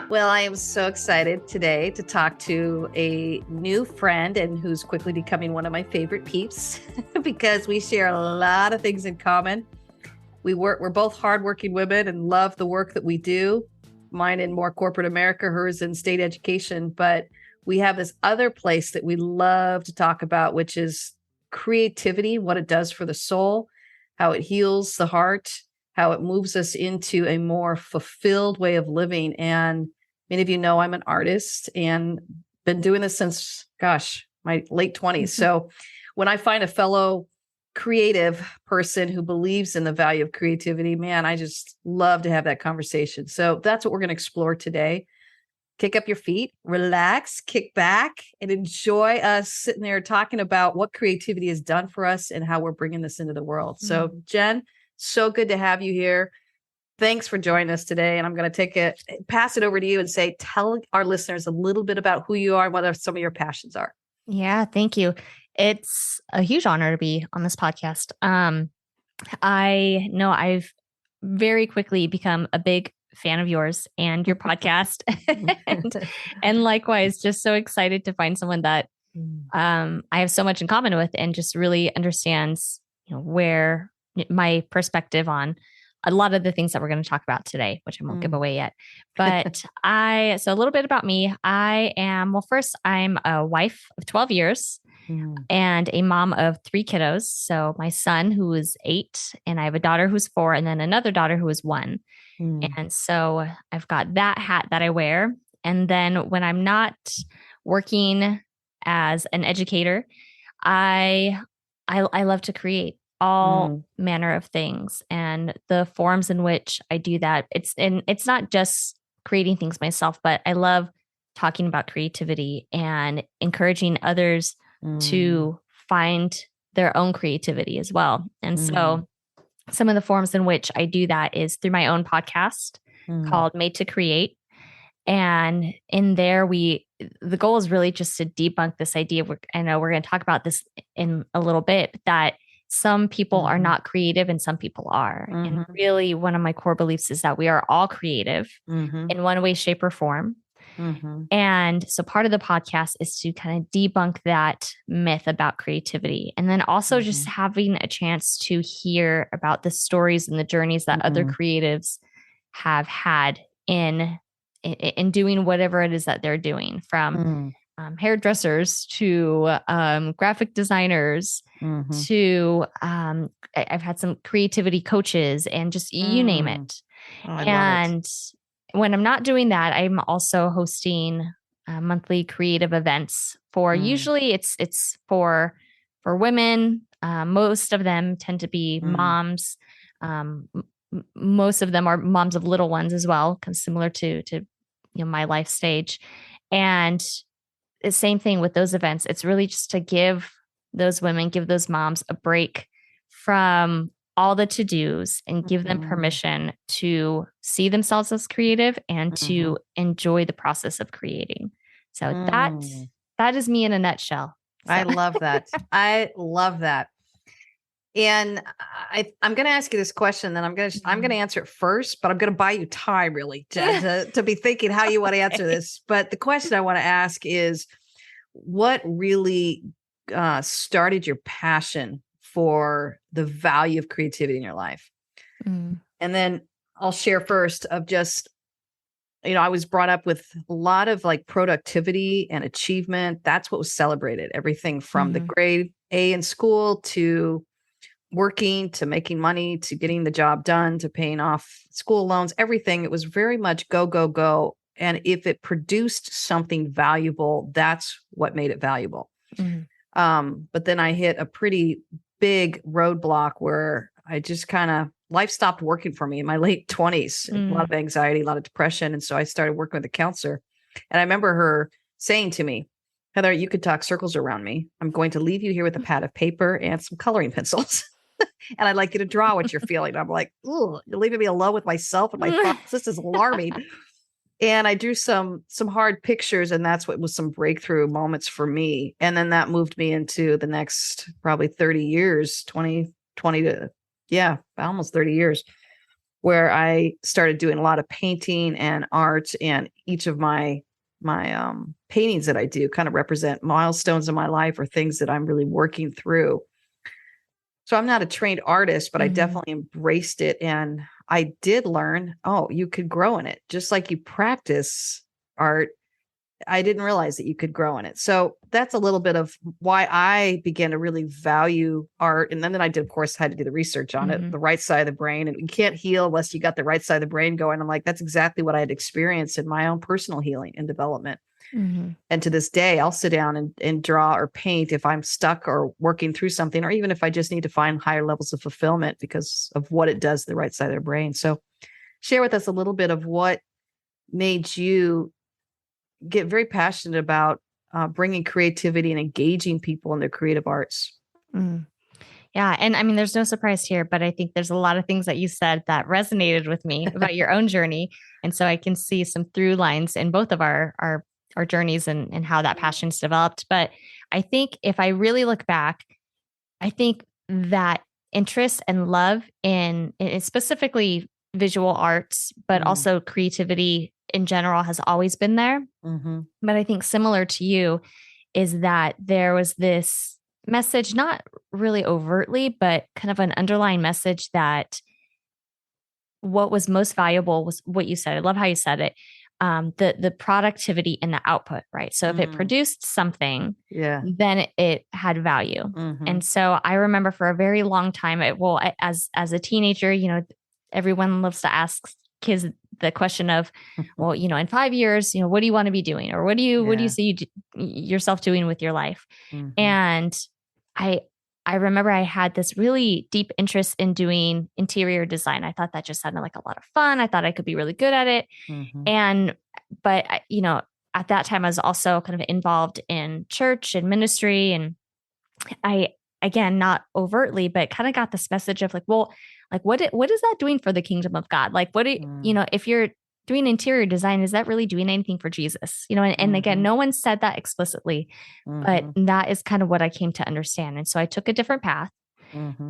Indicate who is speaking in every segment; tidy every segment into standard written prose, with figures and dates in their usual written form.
Speaker 1: Well, I am so excited today to talk to a new friend and who's quickly becoming one of my favorite peeps because we share a lot of things in common. We're both hardworking women and love the work that we do. Mine in more corporate America, hers in state education. But we have this other place that we love to talk about, which is creativity, what it does for the soul, how it heals the heart, how it moves us into a more fulfilled way of living. And many of you know I'm an artist and been doing this since, my late 20s. So when I find a fellow creative person who believes in the value of creativity, man, I just love to have that conversation. So that's what we're going to explore today. Kick up your feet, relax, kick back, and enjoy us sitting there talking about what creativity has done for us and how we're bringing this into the world. So, Jen, so good to have you here. Thanks for joining us today. And I'm going to pass it over to you and say, tell our listeners a little bit about who you are and what some of your passions are.
Speaker 2: Yeah, thank you. It's a huge honor to be on this podcast. I know I've very quickly become a big fan of yours and your podcast, and likewise, just so excited to find someone that I have so much in common with and just really understands, where my perspective on a lot of the things that we're going to talk about today, which I won't give away yet. But so a little bit about me. First, I'm a wife of 12 years and a mom of 3 kiddos. So my son, who is 8, and I have a daughter who's 4, and then another daughter who is 1. And so I've got that hat that I wear. And then when I'm not working as an educator, I love to create all manner of things, and the forms in which I do that. It's not just creating things myself, but I love talking about creativity and encouraging others to find their own creativity as well. And so some of the forms in which I do that is through my own podcast called Made to Create. And in there, the goal is really just to debunk this idea. I know we're going to talk about this in a little bit, that some people are not creative and some people are. And really, one of my core beliefs is that we are all creative in one way, shape, or form. And so part of the podcast is to kind of debunk that myth about creativity. And then also just having a chance to hear about the stories and the journeys that other creatives have had in doing whatever it is that they're doing, from hairdressers to graphic designers to I've had some creativity coaches and just you name it. And when I'm not doing that, I'm also hosting monthly creative events for usually it's for women. Most of them tend to be moms. Most of them are moms of little ones as well, kind of similar to my life stage. And the same thing with those events. It's really just to give those women, give those moms a break from all the to-dos and give them permission to see themselves as creative and to enjoy the process of creating. So that is me in a nutshell. So.
Speaker 1: I love that. I love that. And I'm going to ask you this question, then I'm going to answer it first, but I'm going to buy you time really to be thinking how you want to answer this. But the question I want to ask is, what really started your passion for the value of creativity in your life? And then I'll share first of just, I was brought up with a lot of like productivity and achievement. That's what was celebrated. Everything from the grade A in school to working, to making money, to getting the job done, to paying off school loans, everything. It was very much go, go, go. And if it produced something valuable, that's what made it valuable. But then I hit a pretty big roadblock where I just life stopped working for me in my late 20s. A lot of anxiety, a lot of depression. And so I started working with a counselor. And I remember her saying to me, Heather, you could talk circles around me. I'm going to leave you here with a pad of paper and some coloring pencils. And I'd like you to draw what you're feeling. I'm like, ooh, you're leaving me alone with myself and my thoughts. This is alarming. And I drew some hard pictures, and that's what was some breakthrough moments for me. And then that moved me into the next probably 30 years, 20 to, almost 30 years where I started doing a lot of painting and art, and each of my paintings that I do kind of represent milestones in my life or things that I'm really working through. So I'm not a trained artist, but I definitely embraced it. And I did learn, oh, you could grow in it. Just like you practice art, I didn't realize that you could grow in it. So that's a little bit of why I began to really value art. And then I did, of course, had to do the research on it, the right side of the brain. And you can't heal unless you got the right side of the brain going. I'm like, that's exactly what I had experienced in my own personal healing and development. And to this day, I'll sit down and draw or paint if I'm stuck or working through something, or even if I just need to find higher levels of fulfillment because of what it does to the right side of the brain. So share with us a little bit of what made you get very passionate about bringing creativity and engaging people in their creative arts.
Speaker 2: Yeah. And I mean, there's no surprise here, but I think there's a lot of things that you said that resonated with me about your own journey. And so I can see some through lines in both of our journeys and how that passion's developed. But I think if I really look back, I think that interest and love in specifically visual arts, but also creativity in general has always been there. But I think similar to you is that there was this message, not really overtly, but kind of an underlying message that what was most valuable was what you said. I love how you said it. The productivity and the output, right? So if it produced something, then it had value. And so I remember for a very long time, as a teenager, everyone loves to ask kids the question of, well, in 5 years, what do you want to be doing? Or what do you see yourself doing with your life? And I remember I had this really deep interest in doing interior design. I thought that just sounded like a lot of fun. I thought I could be really good at it. But at that time I was also kind of involved in church and ministry. And I, again, not overtly, but kind of got this message of what is that doing for the kingdom of God? Like, what do you, if you're doing interior design, is that really doing anything for Jesus? And again, no one said that explicitly, but that is kind of what I came to understand. And so I took a different path.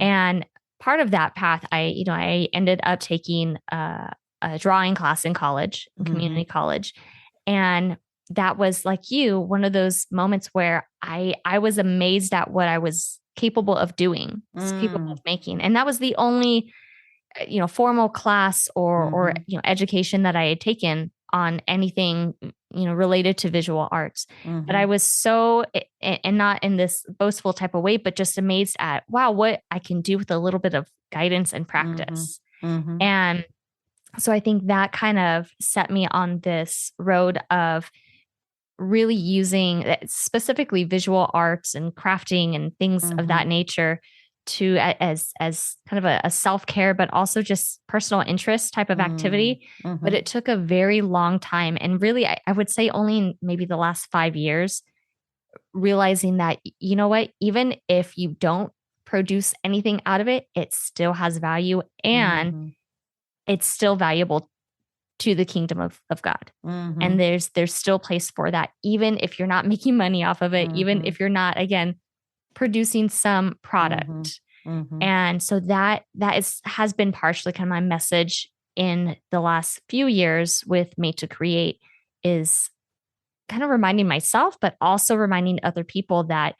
Speaker 2: And part of that path, I ended up taking a drawing class in college, community college. And that was, like you, one of those moments where I was amazed at what I was capable of doing, capable of making. And that was the only formal class or education that I had taken on anything, related to visual arts. But I was so, and not in this boastful type of way, but just amazed at, wow, what I can do with a little bit of guidance and practice. And so I think that kind of set me on this road of really using specifically visual arts and crafting and things of that nature to as kind of a self-care, but also just personal interest type of activity. But it took a very long time. And really, I would say only in maybe the last 5 years, realizing that, what, even if you don't produce anything out of it, it still has value and it's still valuable to the kingdom of God. And there's still place for that, even if you're not making money off of it, even if you're not, again, producing some product. And so that has been partially kind of my message in the last few years with Made to Create, is kind of reminding myself, but also reminding other people that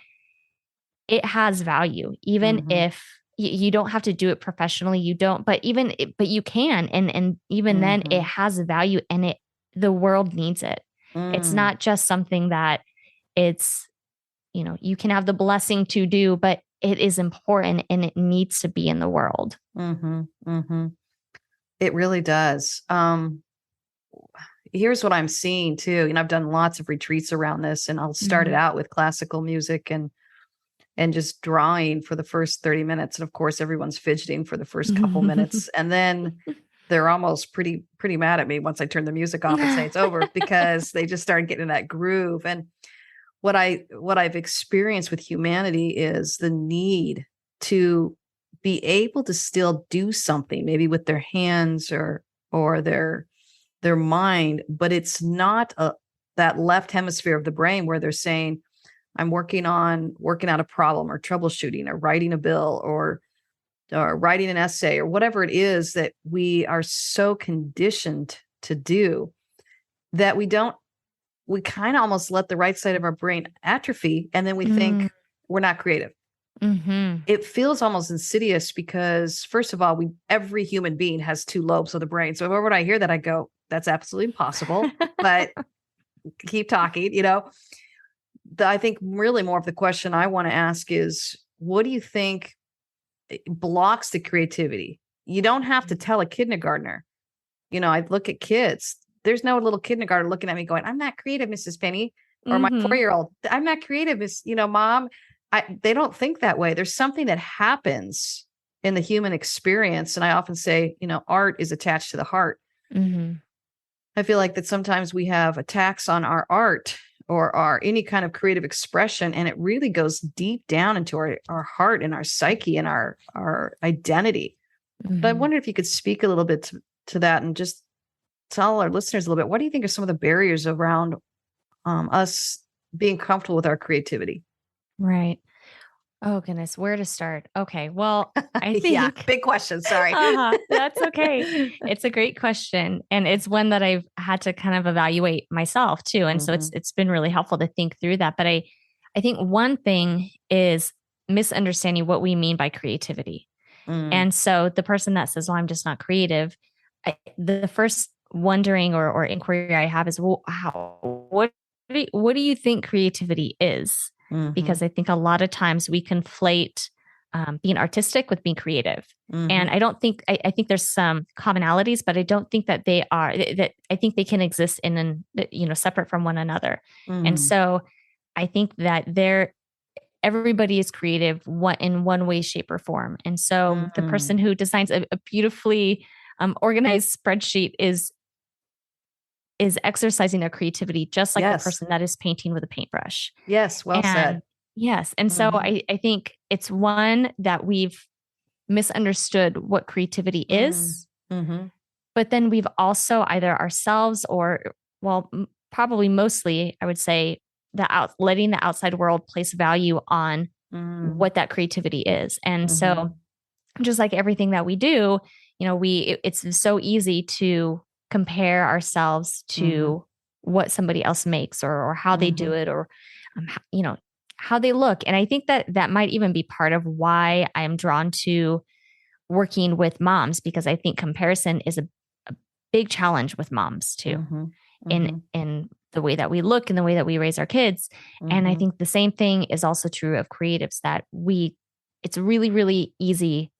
Speaker 2: it has value, even if you don't have to do it professionally. You don't, but you can. And even then it has a value, and the world needs it. It's not just something that it's, you can have the blessing to do, but it is important and it needs to be in the world.
Speaker 1: It really does. Here's what I'm seeing too. I've done lots of retreats around this, and I'll start it out with classical music and just drawing for the first 30 minutes. And of course, everyone's fidgeting for the first couple minutes. And then they're almost pretty mad at me once I turn the music off and say it's over, because they just started getting in that groove. And what I've experienced with humanity is the need to be able to still do something, maybe with their hands or their mind, but it's not that left hemisphere of the brain where they're saying, I'm working out a problem or troubleshooting or writing a bill or or writing an essay or whatever it is that we are so conditioned to do that we kind of almost let the right side of our brain atrophy. And then we think we're not creative.
Speaker 2: Mm-hmm.
Speaker 1: It feels almost insidious because, first of all, every human being has two lobes of the brain. So whenever I hear that, I go, that's absolutely impossible, but keep talking, I think really more of the question I want to ask is, what do you think blocks the creativity? You don't have to tell a kindergartner. I look at kids. There's no little kindergartner looking at me going, I'm not creative, Mrs. Penny, or my 4-year-old. I'm not creative, Mom. They don't think that way. There's something that happens in the human experience. And I often say, art is attached to the heart.
Speaker 2: Mm-hmm.
Speaker 1: I feel like that sometimes we have attacks on our art or our any kind of creative expression, and it really goes deep down into our heart and our psyche and our identity.
Speaker 2: Mm-hmm.
Speaker 1: But I wonder if you could speak a little bit to that and just tell our listeners a little bit. What do you think are some of the barriers around us being comfortable with our creativity?
Speaker 2: Right. Oh, goodness. Where to start? Okay. Well, I think
Speaker 1: big question. Sorry.
Speaker 2: That's okay. It's a great question. And it's one that I've had to kind of evaluate myself too. And so it's been really helpful to think through that. But I think one thing is misunderstanding what we mean by creativity. And so the person that says, well, I'm just not creative, the first wondering or inquiry I have is, well, what do you think creativity is? Because I think a lot of times we conflate being artistic with being creative. And I don't think, I think there's some commonalities, but I don't think that they are, that I think they can exist separate from one another. And so I think that everybody is creative in one way, shape, or form. And so the person who designs a beautifully organized spreadsheet is exercising their creativity, just like the person that is painting with a paintbrush.
Speaker 1: Yes. Well said.
Speaker 2: Yes. And so I think it's one that we've misunderstood what creativity is, but then we've also either ourselves or, well, probably mostly, I would say, letting the outside world place value on what that creativity is. And so just like everything that we do, it's so easy to compare ourselves to what somebody else makes or how they do it or, how they look. And I think that might even be part of why I am drawn to working with moms, because I think comparison is a big challenge with moms too, in the way that we look and the way that we raise our kids. And I think the same thing is also true of creatives, that it's really, really easy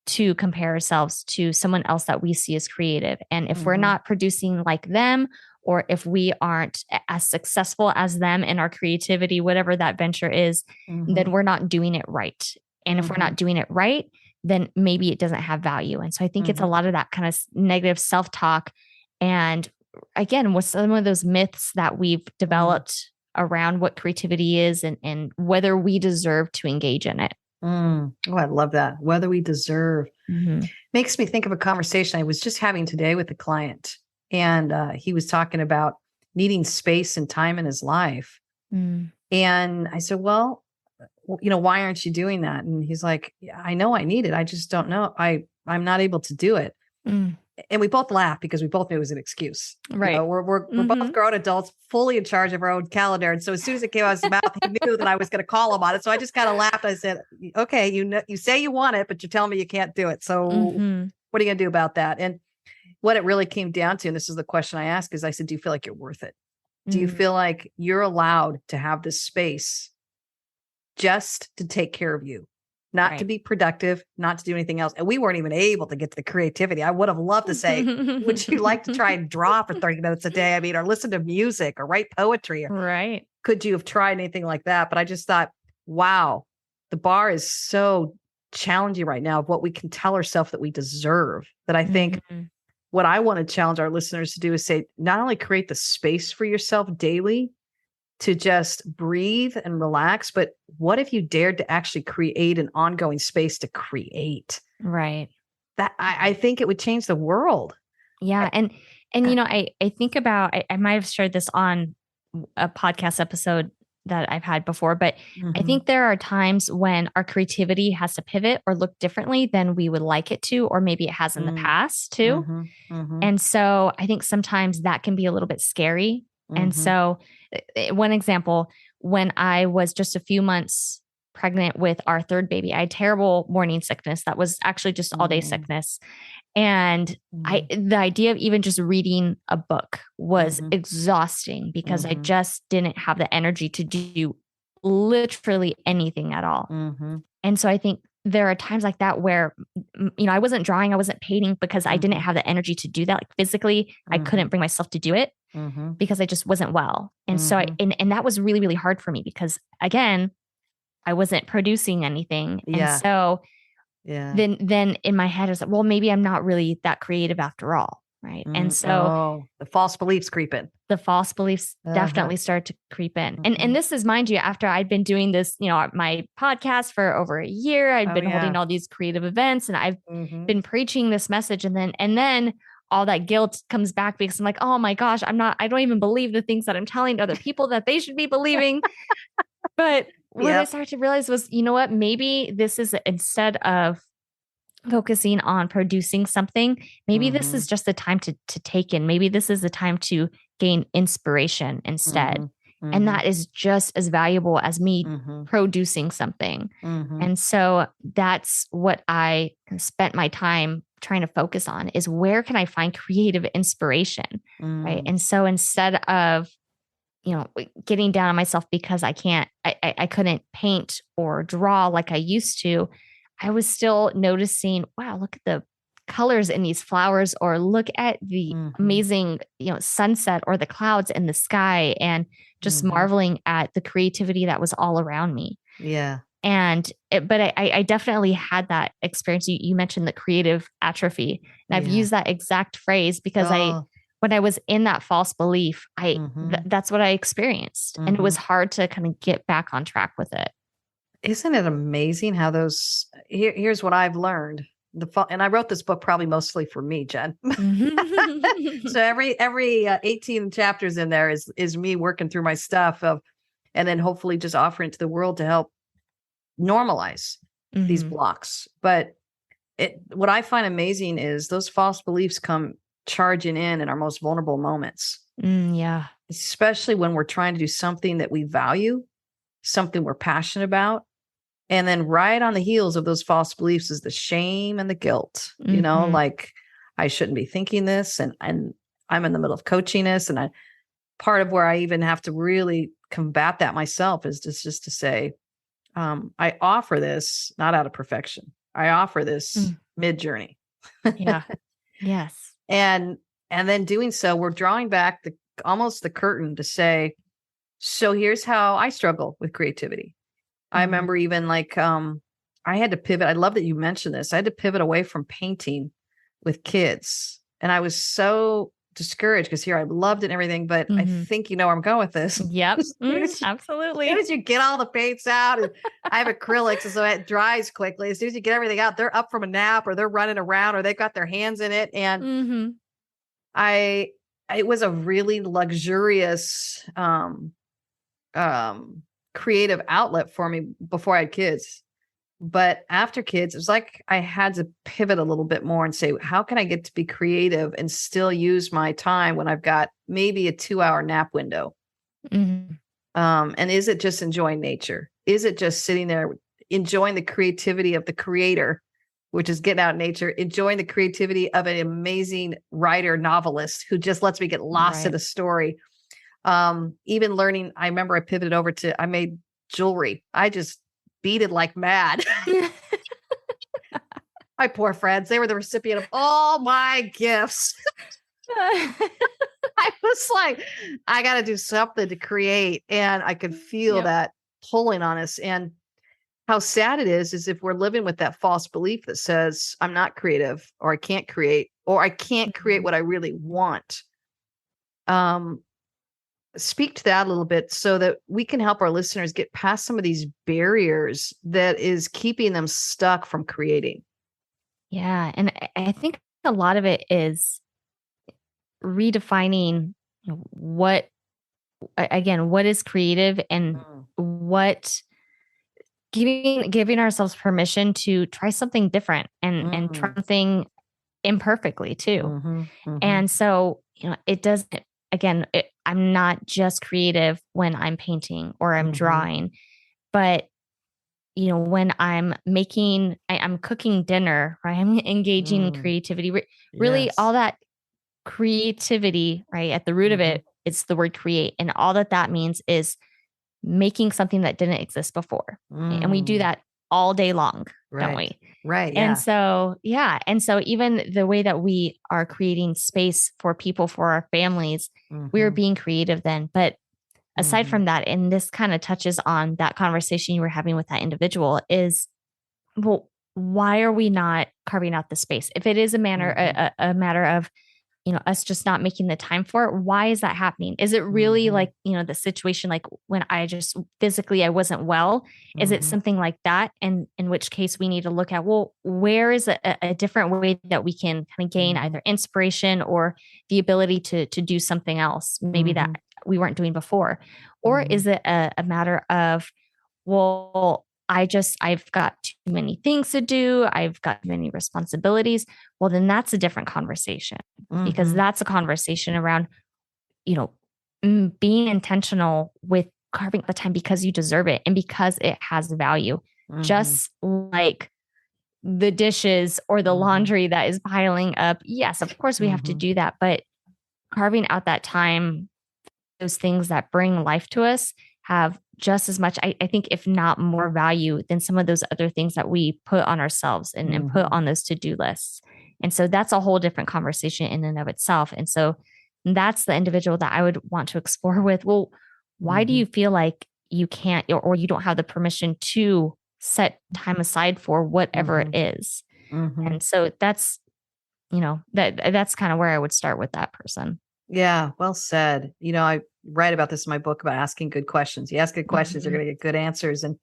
Speaker 2: to compare ourselves to someone else that we see as creative. And if we're not producing like them, or if we aren't as successful as them in our creativity, whatever that venture is, then we're not doing it right. And if we're not doing it right, then maybe it doesn't have value. And so I think it's a lot of that kind of negative self-talk. And again, with some of those myths that we've developed around what creativity is and whether we deserve to engage in it.
Speaker 1: Oh, I love that. Whether we deserve. Makes me think of a conversation I was just having today with a client. And he was talking about needing space and time in his life. And I said, well, why aren't you doing that? And he's like, yeah, I know I need it. I just don't know. I'm not able to do it. And we both laughed because we both knew it was an excuse.
Speaker 2: Right.
Speaker 1: We're both grown adults, fully in charge of our own calendar. And so as soon as it came out of his mouth, he knew that I was going to call him on it. So I just kind of laughed. I said, okay, you say you want it, but you're telling me you can't do it. So what are you going to do about that? And what it really came down to, and this is the question I asked, is I said, do you feel like you're worth it? Do you feel like you're allowed to have this space just to take care of you? Not to be productive, not to do anything else. And we weren't even able to get to the creativity. I would have loved to say, would you like to try and draw for 30 minutes a day? I mean, or listen to music or write poetry.
Speaker 2: Right.
Speaker 1: Could you have tried anything like that? But I just thought, wow, the bar is so challenging right now of what we can tell ourselves that we deserve, that I think what I want to challenge our listeners to do is say, not only create the space for yourself daily to just breathe and relax, but what if you dared to actually create an ongoing space to create?
Speaker 2: Right.
Speaker 1: That I think it would change the world.
Speaker 2: Yeah. And I think about, I might have shared this on a podcast episode that I've had before, but I
Speaker 1: Mhm.
Speaker 2: think there are times when our creativity has to pivot or look differently than we would like it to, or maybe it has in the
Speaker 1: Mm.
Speaker 2: past too.
Speaker 1: Mhm. Mhm.
Speaker 2: And so I think sometimes that can be a little bit scary. And
Speaker 1: Mhm.
Speaker 2: so, one example, when I was just a few months pregnant with our third baby, I had terrible morning sickness that was actually just all day
Speaker 1: Mm.
Speaker 2: sickness. And
Speaker 1: Mm.
Speaker 2: the idea of even just reading a book was
Speaker 1: Mhm.
Speaker 2: exhausting because I
Speaker 1: Mhm.
Speaker 2: just didn't have the energy to do literally anything at all.
Speaker 1: Mhm.
Speaker 2: And so I think there are times like that where, I wasn't drawing, I wasn't painting because I didn't
Speaker 1: Mhm.
Speaker 2: have the energy to do that. Like physically, I couldn't
Speaker 1: Mhm.
Speaker 2: bring myself to do it
Speaker 1: Mhm.
Speaker 2: because I just wasn't well. And so
Speaker 1: Mhm.
Speaker 2: and that was really, really hard for me because again, I wasn't producing anything. And
Speaker 1: Yeah.
Speaker 2: so
Speaker 1: Yeah.
Speaker 2: then in my head, I was like, well, maybe I'm not really that creative after all. Right. And so
Speaker 1: Oh, the false beliefs creeping.
Speaker 2: the false beliefs
Speaker 1: Uh-huh.
Speaker 2: definitely start to creep in. And
Speaker 1: Mhm.
Speaker 2: this is, mind you, after I'd been doing this, my podcast for over a year. I'd
Speaker 1: Oh,
Speaker 2: been holding
Speaker 1: yeah.
Speaker 2: all these creative events and I've
Speaker 1: Mhm.
Speaker 2: been preaching this message. And then all that guilt comes back because I'm like, oh my gosh, I don't even believe the things that I'm telling other people that they should be believing. But what I
Speaker 1: Yep.
Speaker 2: started to realize was, you know what, maybe this is, instead of focusing on producing something, maybe this is
Speaker 1: Mhm.
Speaker 2: just the time to take in. Maybe this is the time to gain inspiration instead.
Speaker 1: Mhm.
Speaker 2: And
Speaker 1: Mhm.
Speaker 2: that is just as valuable as me
Speaker 1: Mhm.
Speaker 2: producing something.
Speaker 1: Mhm.
Speaker 2: And so that's what I spent my time trying to focus on, is where can I find creative inspiration? Right.
Speaker 1: Mm.
Speaker 2: And so instead of, getting down on myself because I couldn't paint or draw like I used to, I was still noticing, wow, look at the colors in these flowers, or look at the
Speaker 1: Mhm.
Speaker 2: amazing, sunset or the clouds in the sky, and just
Speaker 1: Mhm.
Speaker 2: marveling at the creativity that was all around me.
Speaker 1: Yeah.
Speaker 2: But I definitely had that experience. You mentioned the creative atrophy, and I've
Speaker 1: Yeah.
Speaker 2: used that exact phrase because
Speaker 1: Oh.
Speaker 2: when I was in that false belief,
Speaker 1: Mhm.
Speaker 2: that's what I experienced, and it was
Speaker 1: Mhm.
Speaker 2: hard to kind of get back on track with it.
Speaker 1: Isn't it amazing how here's what I've learned. And I wrote this book probably mostly for me, Jen.
Speaker 2: Mhm.
Speaker 1: So every 18 chapters in there is me working through my stuff and then hopefully just offering it to the world to help normalize these
Speaker 2: Mhm.
Speaker 1: blocks. But what I find amazing is those false beliefs come charging in our most vulnerable moments,
Speaker 2: Yeah.
Speaker 1: especially when we're trying to do something that we value, something we're passionate about. And then right on the heels of those false beliefs is the shame and the guilt,
Speaker 2: Mhm.
Speaker 1: like I shouldn't be thinking this. And I'm in the middle of coaching this. And part of where I even have to really combat that myself is just to say, I offer this not out of perfection. I offer this
Speaker 2: Mm.
Speaker 1: mid journey.
Speaker 2: Yeah. Yes.
Speaker 1: and and then doing so, we're drawing back the curtain to say, so here's how I struggle with creativity. I
Speaker 2: Mhm.
Speaker 1: remember even I had to pivot. I love that you mentioned this. I had to pivot away from painting with kids. And I was so discouraged because here I loved it and everything, but I
Speaker 2: Mhm.
Speaker 1: think you know where I'm going with this.
Speaker 2: Yep.
Speaker 1: As soon
Speaker 2: Absolutely.
Speaker 1: as you get all the paints out, and I have acrylics, and so it dries quickly. As soon as you get everything out, they're up from a nap or they're running around or they've got their hands in it. And
Speaker 2: Mhm.
Speaker 1: I it was a really luxurious um creative outlet for me before I had kids. But after kids, it was like I had to pivot a little bit more and say, how can I get to be creative and still use my time when I've got maybe a 2-hour nap window?
Speaker 2: Mhm.
Speaker 1: And is it just enjoying nature? Is it just sitting there enjoying the creativity of the creator, which is getting out in nature, enjoying the creativity of an amazing writer, novelist who just lets me get lost in
Speaker 2: Right.
Speaker 1: a story? Even learning, I remember I pivoted over I made jewelry. I just beaded like mad. My poor friends, they were the recipient of all my gifts. I was like, I got to do something to create. And I could feel
Speaker 2: Yep.
Speaker 1: that pulling on us. And how sad it is if we're living with that false belief that says, I'm not creative, or I can't create
Speaker 2: Mhm.
Speaker 1: what I really want. Um, Speak to that a little bit so that we can help our listeners get past some of these barriers that is keeping them stuck from creating.
Speaker 2: Yeah. And I think a lot of it is redefining, what, again, what is creative and what giving ourselves permission to try something different and try something imperfectly too. And so, it doesn't, again, I'm not just creative when I'm painting or I'm drawing, but when I'm I'm cooking dinner, right? I'm engaging in creativity. Really, all that creativity, right? At the root of it, it's the word create. And all that means is making something that didn't exist before. And we do that all day long, don't we?
Speaker 1: Right.
Speaker 2: And so, yeah. And so even the way that we are creating space for people, for our families, we are being creative then. But aside from that, and this kind of touches on that conversation you were having with that individual is, well, why are we not carving out the space? If it is a matter of, us just not making the time for it, why is that happening? Is it really like, the situation, like when I just physically, I wasn't well, is it something like that? And in which case we need to look at, well, where is a different way that we can kind of gain either inspiration or the ability to do something else, maybe that we weren't doing before? Or is it a matter of, well, I've got too many things to do. I've got many responsibilities. Well, then that's a different conversation, because that's a conversation around, being intentional with carving out the time because you deserve it and because it has value. Just like the dishes or the laundry that is piling up. Yes, of course we have to do that, but carving out that time, those things that bring life to us have just as much, I think, if not more value than some of those other things that we put on ourselves and put on those to-do lists. And so that's a whole different conversation in and of itself. And so that's the individual that I would want to explore with, well, why do you feel like you can't, or you don't have the permission to set time aside for whatever it is? And so that's, that's kind of where I would start with that person.
Speaker 1: Yeah, well said. I write about this in my book about asking good questions. You ask good questions, you're going to get good answers. And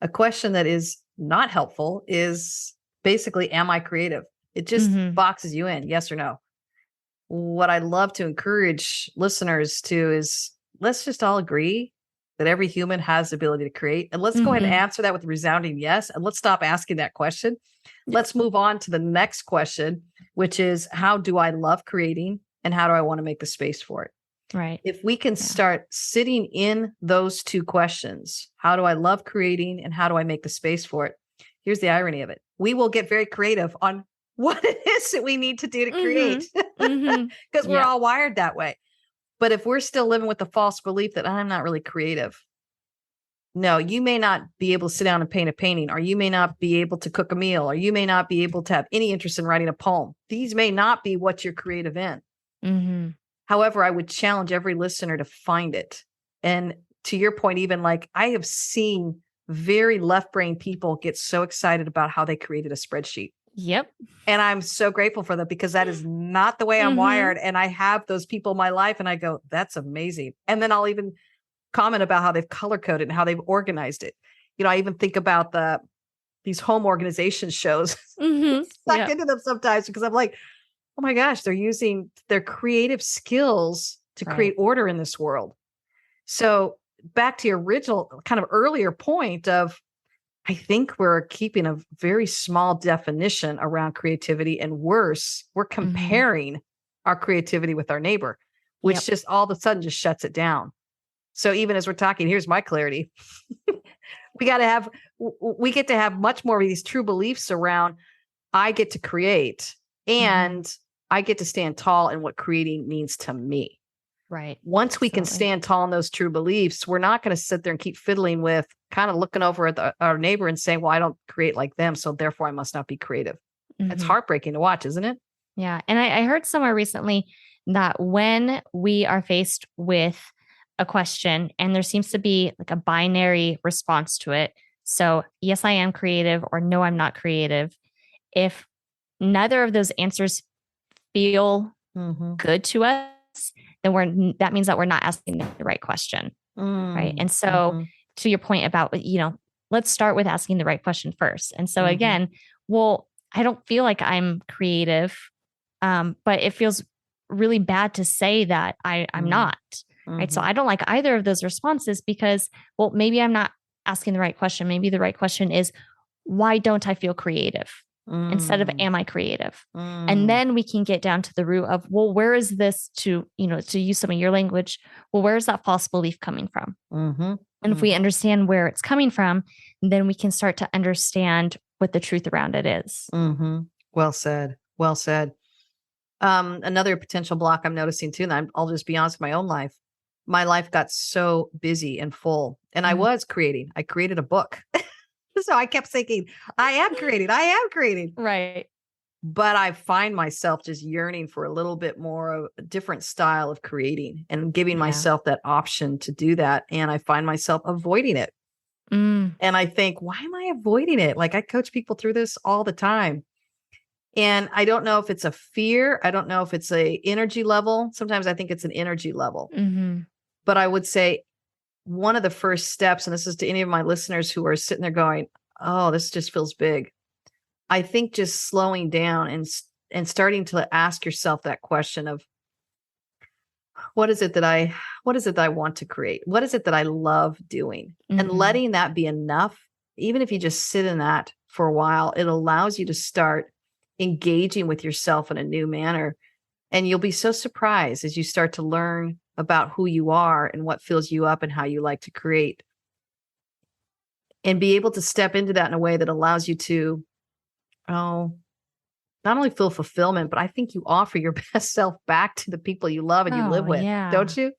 Speaker 1: a question that is not helpful is basically, am I creative? It just boxes you in, yes or no. What I love to encourage listeners to is, let's just all agree that every human has the ability to create. And let's go ahead and answer that with a resounding yes. And let's stop asking that question. Let's move on to the next question, which is, how do I love creating? And how do I want to make the space for it?
Speaker 2: Right.
Speaker 1: If we can start sitting in those two questions, how do I love creating and how do I make the space for it? Here's the irony of it. We will get very creative on what it is that we need to do to create, because we're all wired that way. But if we're still living with the false belief that I'm not really creative, no, you may not be able to sit down and paint a painting, or you may not be able to cook a meal, or you may not be able to have any interest in writing a poem. These may not be what you're creative in. However, I would challenge every listener to find it. And to your point, even like, I have seen very left-brain people get so excited about how they created a spreadsheet.
Speaker 2: Yep.
Speaker 1: And I'm so grateful for that, because that is not the way I'm wired. And I have those people in my life and I go, that's amazing. And then I'll even comment about how they've color coded and how they've organized it. I even think about these home organization shows, stuck into them sometimes, because I'm like, oh my gosh, they're using their creative skills to create order in this world. So back to your original kind of earlier point of, I think we're keeping a very small definition around creativity, and worse, we're comparing our creativity with our neighbor, which just all of a sudden just shuts it down. So even as we're talking, here's my clarity. we get to have much more of these true beliefs around, I get to create and I get to stand tall in what creating means to me.
Speaker 2: Right.
Speaker 1: Once we can stand tall in those true beliefs, we're not going to sit there and keep fiddling with kind of looking over at our neighbor and saying, well, I don't create like them, so therefore I must not be creative. It's heartbreaking to watch, isn't it?
Speaker 2: Yeah. And I heard somewhere recently that when we are faced with a question and there seems to be like a binary response to it, so yes, I am creative, or no, I'm not creative, if neither of those answers feel good to us, then that means that we're not asking the right question. Right. And so to your point about, let's start with asking the right question first. And so again, well, I don't feel like I'm creative, but it feels really bad to say that I'm not. right? So I don't like either of those responses because, well, maybe I'm not asking the right question. Maybe the right question is, why don't I feel creative? Instead of, am I creative? And then we can get down to the root of, well, where is this to use some of your language? Well, where is that false belief coming from? And if we understand where it's coming from, then we can start to understand what the truth around it is.
Speaker 1: Well said. Well said. Another potential block I'm noticing too, and I'll just be honest with my own life. My life got so busy and full, and I was creating. I created a book. So I kept thinking, I am creating.
Speaker 2: Right.
Speaker 1: But I find myself just yearning for a little bit more of a different style of creating and giving myself that option to do that. And I find myself avoiding it. And I think, why am I avoiding it? Like, I coach people through this all the time. And I don't know if it's a fear. I don't know if it's a energy level. Sometimes I think it's an energy level. But I would say one of the first steps, and this is to any of my listeners who are sitting there going, oh, this just feels big. I think just slowing down and starting to ask yourself that question of, what is it that I want to create? What is it that I love doing? And letting that be enough, even if you just sit in that for a while, it allows you to start engaging with yourself in a new manner. And you'll be so surprised as you start to learn about who you are and what fills you up and how you like to create. And be able to step into that in a way that allows you to, not only feel fulfillment, but I think you offer your best self back to the people you love and you live with, don't you?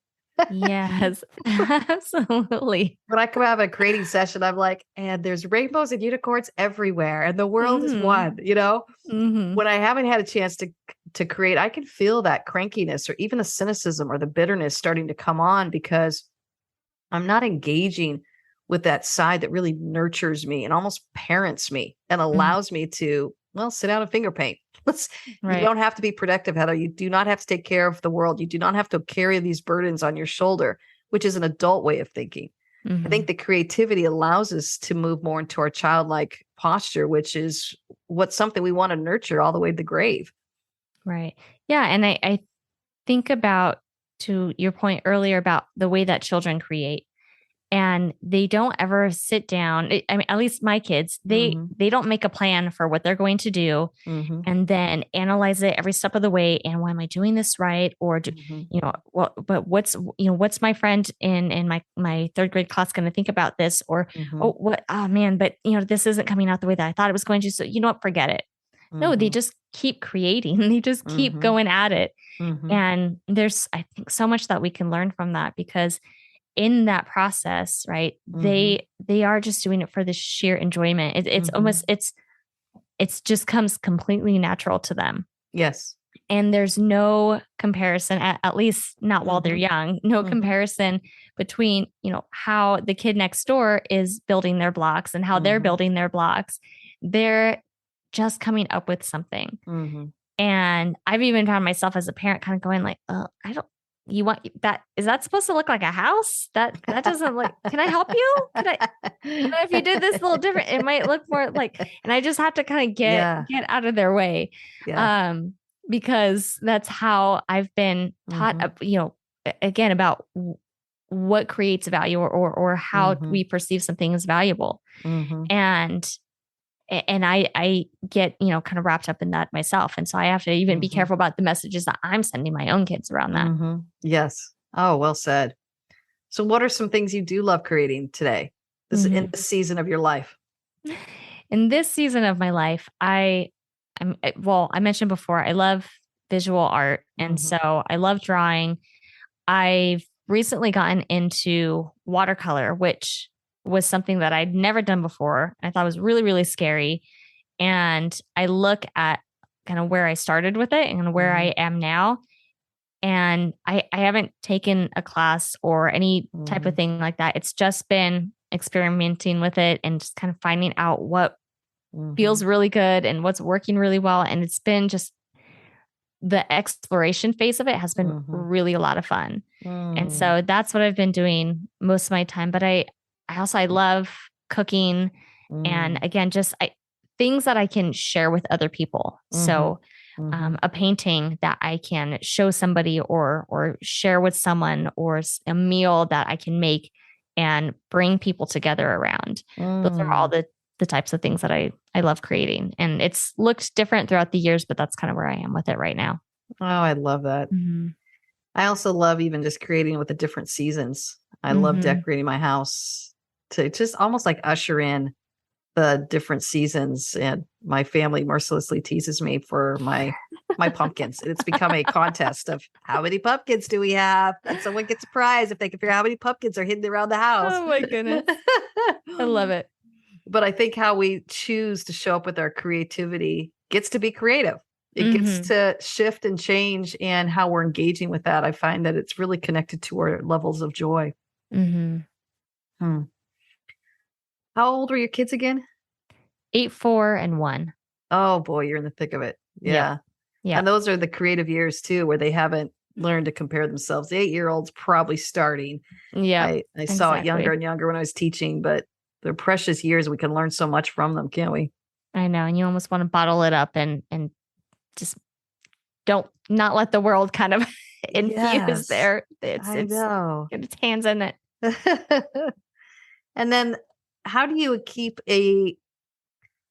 Speaker 2: Yes, absolutely.
Speaker 1: When I come out of a creating session, I'm like, and there's rainbows and unicorns everywhere, and the world is one, When I haven't had a chance to create, I can feel that crankiness or even the cynicism or the bitterness starting to come on because I'm not engaging with that side that really nurtures me and almost parents me and allows me to, sit down and finger paint. You don't have to be productive, Heather. You do not have to take care of the world. You do not have to carry these burdens on your shoulder, which is an adult way of thinking. I think the creativity allows us to move more into our childlike posture, which is something we want to nurture all the way to the grave.
Speaker 2: Right. Yeah. And I think about, to your point earlier, about the way that children create. And they don't ever sit down. I mean, at least my kids, they don't make a plan for what they're going to do and then analyze it every step of the way. And why am I doing this right? Or, but what's my friend in my third grade class going to think about this? Or, but this isn't coming out the way that I thought it was going to. So you know what, forget it. No, they just keep creating. They just keep going at it. And there's, I think, so much that we can learn from that, because in that process, right, they are just doing it for the sheer enjoyment. It's almost, it's just comes completely natural to them.
Speaker 1: Yes.
Speaker 2: And there's no comparison, at least not while they're young, no comparison between, how the kid next door is building their blocks and how they're building their blocks. They're just coming up with something. And I've even found myself as a parent kind of going like, you want that? Is that supposed to look like a house? That doesn't look, can I help you? If you did this a little different, it might look more like, and I just have to kind of get out of their way. Because that's how I've been taught, again, about what creates value or how we perceive something as valuable. And I get, kind of wrapped up in that myself. And so I have to even be careful about the messages that I'm sending my own kids around that.
Speaker 1: Yes. Oh, well said. So what are some things you do love creating today? In this season of your life?
Speaker 2: In this season of my life, I mentioned before, I love visual art. And so I love drawing. I've recently gotten into watercolor, which was something that I'd never done before. I thought was really, really scary. And I look at kind of where I started with it and where I am now. And I haven't taken a class or any type of thing like that. It's just been experimenting with it and just kind of finding out what feels really good and what's working really well. And it's been just, the exploration phase of it has been really a lot of fun. And so that's what I've been doing most of my time. But I love cooking and again, just things that I can share with other people. So a painting that I can show somebody or share with someone, or a meal that I can make and bring people together around. Those are all the types of things that I love creating. And it's looked different throughout the years, but that's kind of where I am with it right now.
Speaker 1: Oh, I love that.
Speaker 2: Mm-hmm.
Speaker 1: I also love even just creating with the different seasons. I love decorating my house to just almost like usher in the different seasons. And my family mercilessly teases me for my pumpkins. It's become a contest of how many pumpkins do we have? And someone gets a prize if they can figure out how many pumpkins are hidden around the house.
Speaker 2: Oh my goodness. I love it.
Speaker 1: But I think how we choose to show up with our creativity gets to be creative. It gets to shift and change, and how we're engaging with that. I find that it's really connected to our levels of joy. How old were your kids again?
Speaker 2: 8, 4, and 1.
Speaker 1: Oh boy, you're in the thick of it. Yeah.
Speaker 2: Yeah.
Speaker 1: And those are the creative years too, where they haven't learned to compare themselves. The 8-year-old's probably starting.
Speaker 2: Yeah.
Speaker 1: I saw it younger and younger when I was teaching, but they're precious years. We can learn so much from them, can't we?
Speaker 2: I know. And you almost want to bottle it up and just not let the world kind of infuse there.
Speaker 1: I know.
Speaker 2: Get its hands in it.
Speaker 1: And then how do you keep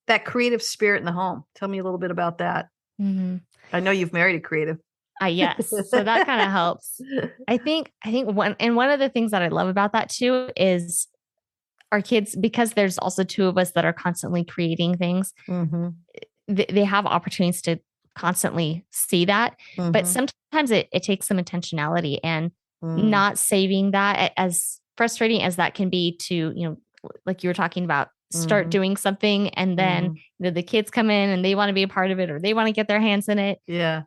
Speaker 1: that creative spirit in the home? Tell me a little bit about that. I know you've married a creative.
Speaker 2: Yes. So that kind of helps. I think one of the things that I love about that too is our kids, because there's also 2 of us that are constantly creating things. They have opportunities to constantly see that, but sometimes it takes some intentionality and not saving that. As frustrating as that can be to, like you were talking about, start doing something and then the kids come in and they want to be a part of it, or they want to get their hands in it.
Speaker 1: Yeah.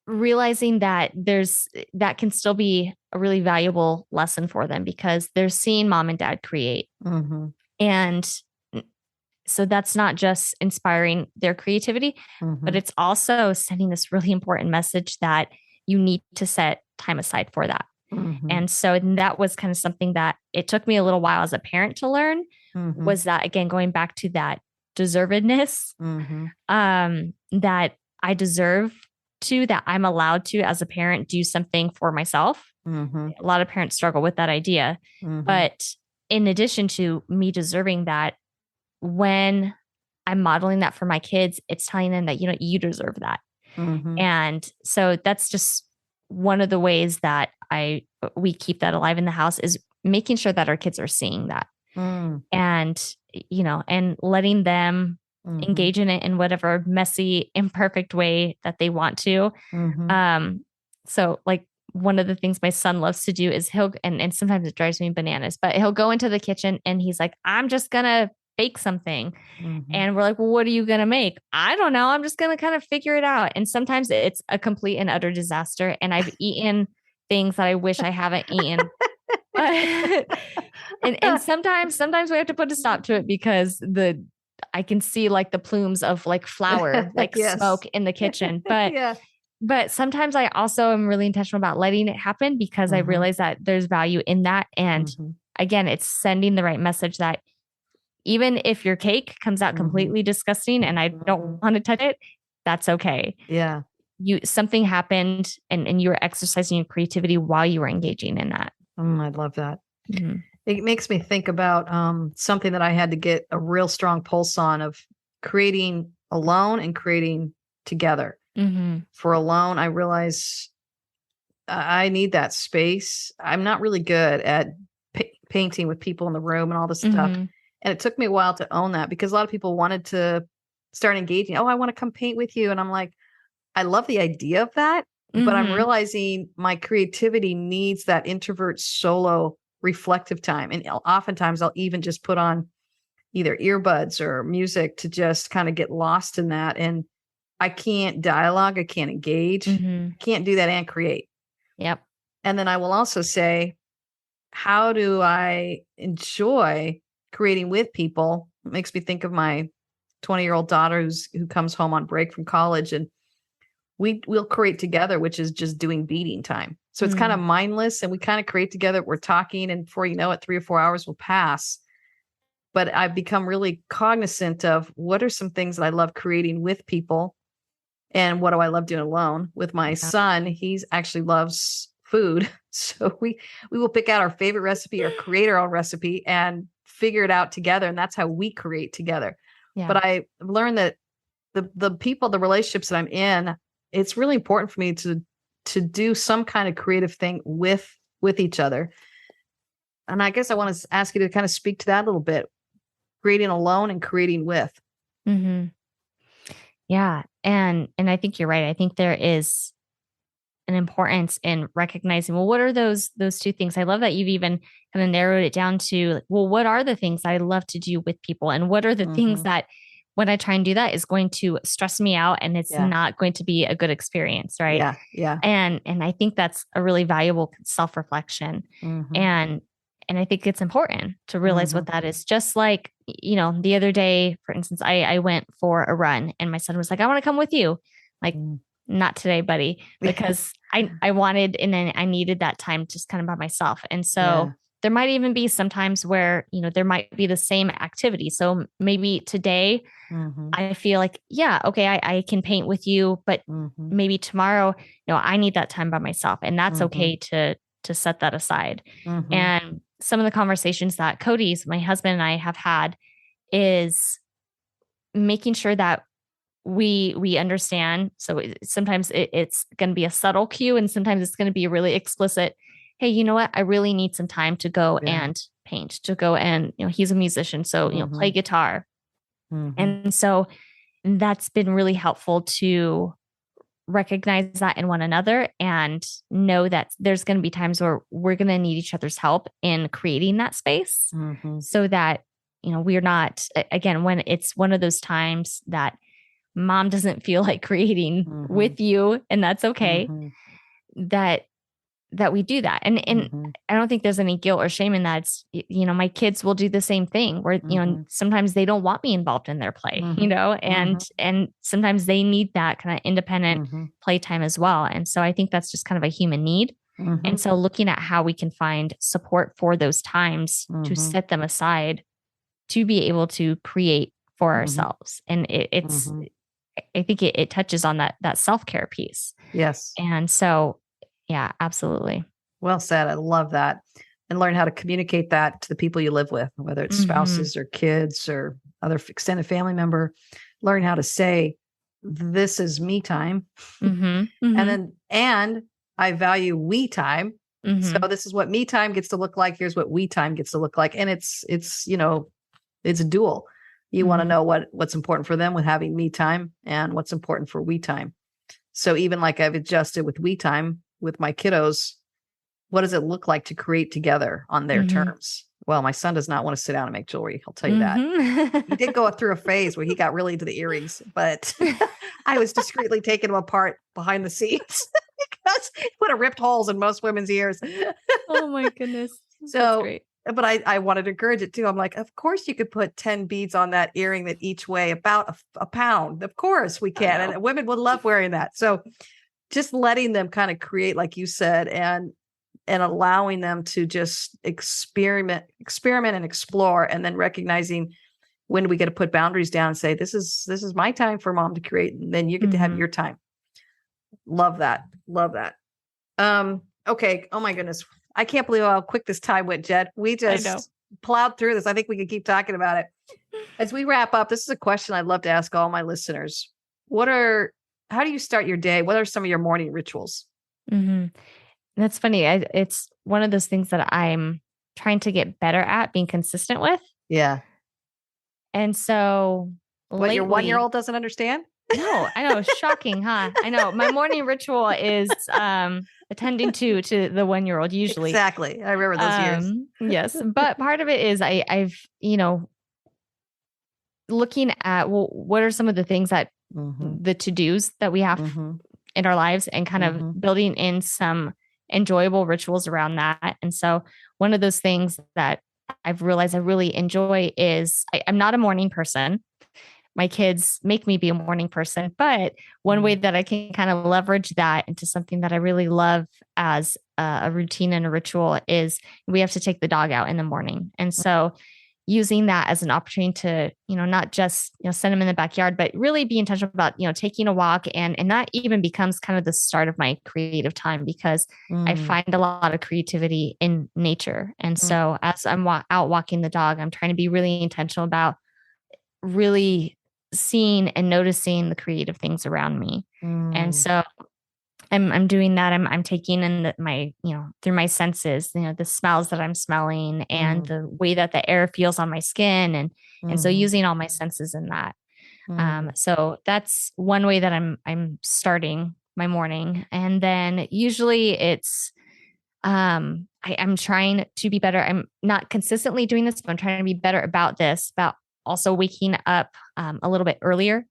Speaker 2: Realizing that that can still be a really valuable lesson for them, because they're seeing mom and dad create. And so that's not just inspiring their creativity, but it's also sending this really important message that you need to set time aside for that. And so that was kind of something that it took me a little while as a parent to learn, was that, again, going back to that deservedness, that I deserve to, that I'm allowed to, as a parent, do something for myself. A lot of parents struggle with that idea. But in addition to me deserving that, when I'm modeling that for my kids, it's telling them that, you deserve that. And so that's just one of the ways that we keep that alive in the house, is making sure that our kids are seeing that. And, and letting them engage in it in whatever messy, imperfect way that they want to. So like, one of the things my son loves to do is and sometimes it drives me bananas, but he'll go into the kitchen and he's like, I'm just going to bake something. And we're like, well, what are you going to make? I don't know. I'm just going to kind of figure it out. And sometimes it's a complete and utter disaster. And I've eaten things that I wish I haven't eaten. and sometimes we have to put a stop to it, because I can see like the plumes of like flour, like smoke in the kitchen. But sometimes I also am really intentional about letting it happen, because I realize that there's value in that. And again, it's sending the right message that even if your cake comes out completely disgusting and I don't want to touch it, that's okay.
Speaker 1: Yeah.
Speaker 2: Something happened and you were exercising your creativity while you were engaging in that.
Speaker 1: I love that. It makes me think about something that I had to get a real strong pulse on, of creating alone and creating together. For alone, I realize I need that space. I'm not really good at painting with people in the room and all this stuff. And it took me a while to own that, because a lot of people wanted to start engaging. Oh, I want to come paint with you. And I'm like, I love the idea of that, but I'm realizing my creativity needs that introvert solo reflective time. And oftentimes I'll even just put on either earbuds or music to just kind of get lost in that. And I can't dialogue. I can't engage. Can't do that and create.
Speaker 2: Yep.
Speaker 1: And then I will also say, how do I enjoy creating with people? It makes me think of my 20-year-old daughter who comes home on break from college, and we'll create together, which is just doing beading time. So it's kind of mindless, and we kind of create together. We're talking, and before you know it, 3 or 4 hours will pass. But I've become really cognizant of what are some things that I love creating with people, And what do I love doing alone? With my son, he's actually loves food. So we will pick out our favorite recipe or create our own recipe and figure it out together. And that's how we create together.
Speaker 2: Yeah.
Speaker 1: But I've learned that the people, the relationships that I'm in, it's really important for me to do some kind of creative thing with each other. And I guess I want to ask you to kind of speak to that a little bit, creating alone and creating with.
Speaker 2: Mm-hmm. Yeah. And I think you're right. I think there is an importance in recognizing, well, what are those two things? I love that you've even kind of narrowed it down to like, well, what are the things I love to do with people? And what are the things that when I try and do that is going to stress me out and it's not going to be a good experience. Right.
Speaker 1: Yeah. Yeah.
Speaker 2: And I think that's a really valuable self-reflection. And I think it's important to realize what that is. Just like, the other day, for instance, I went for a run and my son was like, I want to come with you. Like, not today, buddy, because I wanted, and then I needed that time just kind of by myself. And so there might even be some times where, there might be the same activity. So maybe today I feel like, yeah, okay, I can paint with you, but maybe tomorrow, I need that time by myself, and that's okay to set that aside. And some of the conversations that Cody's, my husband, and I have had is making sure that we understand. So sometimes it's going to be a subtle cue, and sometimes it's going to be a really explicit. Hey, you know what? I really need some time to go and paint, to go and, he's a musician. So, play guitar. And so that's been really helpful to recognize that in one another and know that there's going to be times where we're going to need each other's help in creating that space so that, we're not, again, when it's one of those times that mom doesn't feel like creating with you, and that's okay, that we do that. And I don't think there's any guilt or shame in that. It's, my kids will do the same thing where, sometimes they don't want me involved in their play, and sometimes they need that kind of independent playtime as well. And so I think that's just kind of a human need. And so looking at how we can find support for those times to set them aside to be able to create for ourselves. And it's, I think it touches on that self-care piece.
Speaker 1: Yes.
Speaker 2: And so, yeah, absolutely.
Speaker 1: Well said. I love that. And learn how to communicate that to the people you live with, whether it's spouses or kids or other extended family member. Learn how to say, this is me time. And I value we time. So this is what me time gets to look like. Here's what we time gets to look like. And it's it's dual. You want to know what's important for them with having me time and what's important for we time. So even like I've adjusted with we time with my kiddos, what does it look like to create together on their terms? Well, my son does not want to sit down and make jewelry. I'll tell you that. He did go through a phase where he got really into the earrings, but I was discreetly taking them apart behind the scenes because it would have ripped holes in most women's ears.
Speaker 2: Oh my goodness.
Speaker 1: So, great. But I wanted to encourage it too. I'm like, of course you could put 10 beads on that earring that each weigh about a pound. Of course we can. And women would love wearing that. So just letting them kind of create, like you said, and allowing them to just experiment and explore, and then recognizing when do we get to put boundaries down and say, this is my time for mom to create. And then you get to have your time. Love that. Love that. Okay. Oh my goodness. I can't believe how quick this time went, Jed. We just plowed through this. I think we could keep talking about it. As we wrap up, this is a question I'd love to ask all my listeners. How do you start your day? What are some of your morning rituals?
Speaker 2: That's funny. It's one of those things that I'm trying to get better at being consistent with.
Speaker 1: Yeah.
Speaker 2: And so
Speaker 1: your 1-year-old doesn't understand?
Speaker 2: No, I know. Shocking, huh? I know. My morning ritual is attending to the 1-year-old usually.
Speaker 1: Exactly. I remember those years.
Speaker 2: Yes. But part of it is I've, looking at, well, what are some of the things that the to-dos that we have in our lives, and kind of building in some enjoyable rituals around that. And so one of those things that I've realized I really enjoy is I'm not a morning person. My kids make me be a morning person, but one way that I can kind of leverage that into something that I really love as a routine and a ritual is we have to take the dog out in the morning. And so using that as an opportunity to, not just, send them in the backyard, but really be intentional about, taking a walk. And that even becomes kind of the start of my creative time, because I find a lot of creativity in nature. And so as I'm out walking the dog, I'm trying to be really intentional about really seeing and noticing the creative things around me. And so I'm doing that. I'm taking in my, through my senses, the smells that I'm smelling and the way that the air feels on my skin. And so using all my senses in that. So that's one way that I'm starting my morning. And then usually it's, I'm trying to be better. I'm not consistently doing this, but I'm trying to be better about this, about also waking up a little bit earlier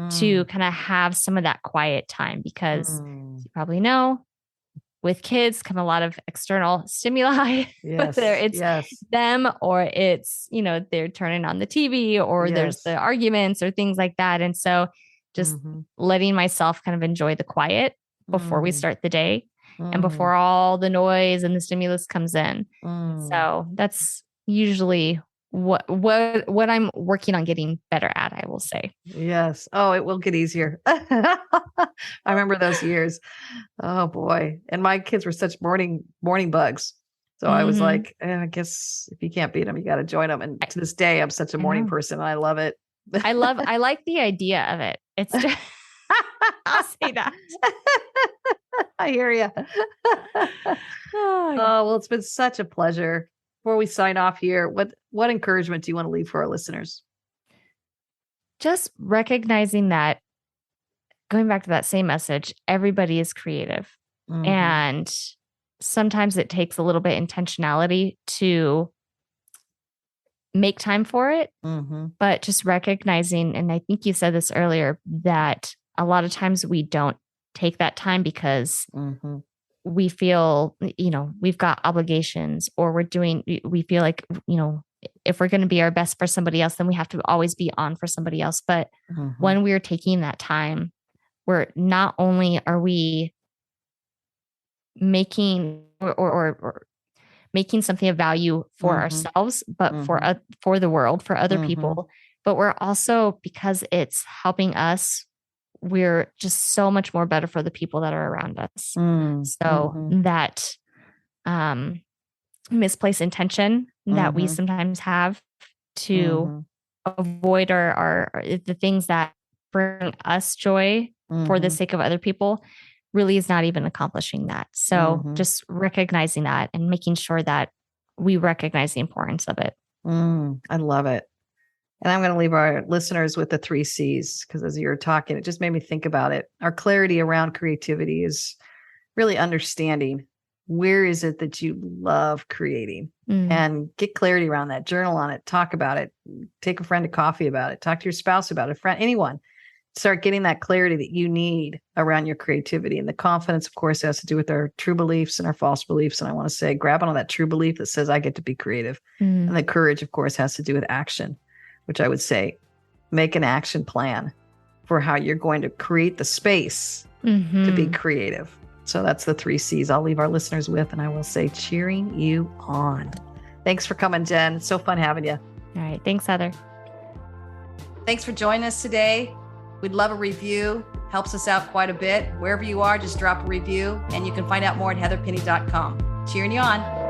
Speaker 2: to kind of have some of that quiet time, because you probably know with kids come a lot of external stimuli, whether it's them or it's, they're turning on the TV or there's the arguments or things like that. And so just letting myself kind of enjoy the quiet before we start the day and before all the noise and the stimulus comes in. So that's usually what I'm working on getting better at, I will say.
Speaker 1: Yes. Oh, it will get easier. I remember those years. Oh boy. And my kids were such morning bugs. So I was like, I guess if you can't beat them, you got to join them. And to this day, I'm such a morning person and I love it.
Speaker 2: I like the idea of it. It's just, I'll say that.
Speaker 1: I hear you. Oh, well, it's been such a pleasure. Before we sign off here, what encouragement do you want to leave for our listeners?
Speaker 2: Just recognizing that, going back to that same message, everybody is creative. And sometimes it takes a little bit intentionality to make time for it. But just recognizing, and I think you said this earlier, that a lot of times we don't take that time because we feel, we've got obligations, or we feel like, if we're going to be our best for somebody else, then we have to always be on for somebody else. But when we're taking that time, we're not only are we making or making something of value for ourselves, but for the world, for other people, but we're also, because it's helping us, we're just so much more better for the people that are around us. So that misplaced intention that we sometimes have to avoid the things that bring us joy for the sake of other people really is not even accomplishing that. So just recognizing that and making sure that we recognize the importance of it.
Speaker 1: I love it. And I'm going to leave our listeners with the 3 C's, because as you were talking, it just made me think about it. Our clarity around creativity is really understanding where is it that you love creating, and get clarity around that. Journal on it, talk about it, take a friend to coffee about it, talk to your spouse about it, friend, anyone. Start getting that clarity that you need around your creativity. And the confidence, of course, has to do with our true beliefs and our false beliefs. And I want to say, grab onto that true belief that says I get to be creative. And the courage, of course, has to do with action, which I would say, make an action plan for how you're going to create the space to be creative. So that's the 3 C's I'll leave our listeners with. And I will say, cheering you on. Thanks for coming, Jen. It's so fun having you.
Speaker 2: All right. Thanks, Heather.
Speaker 1: Thanks for joining us today. We'd love a review. Helps us out quite a bit. Wherever you are, just drop a review. And you can find out more at heatherpenny.com. Cheering you on.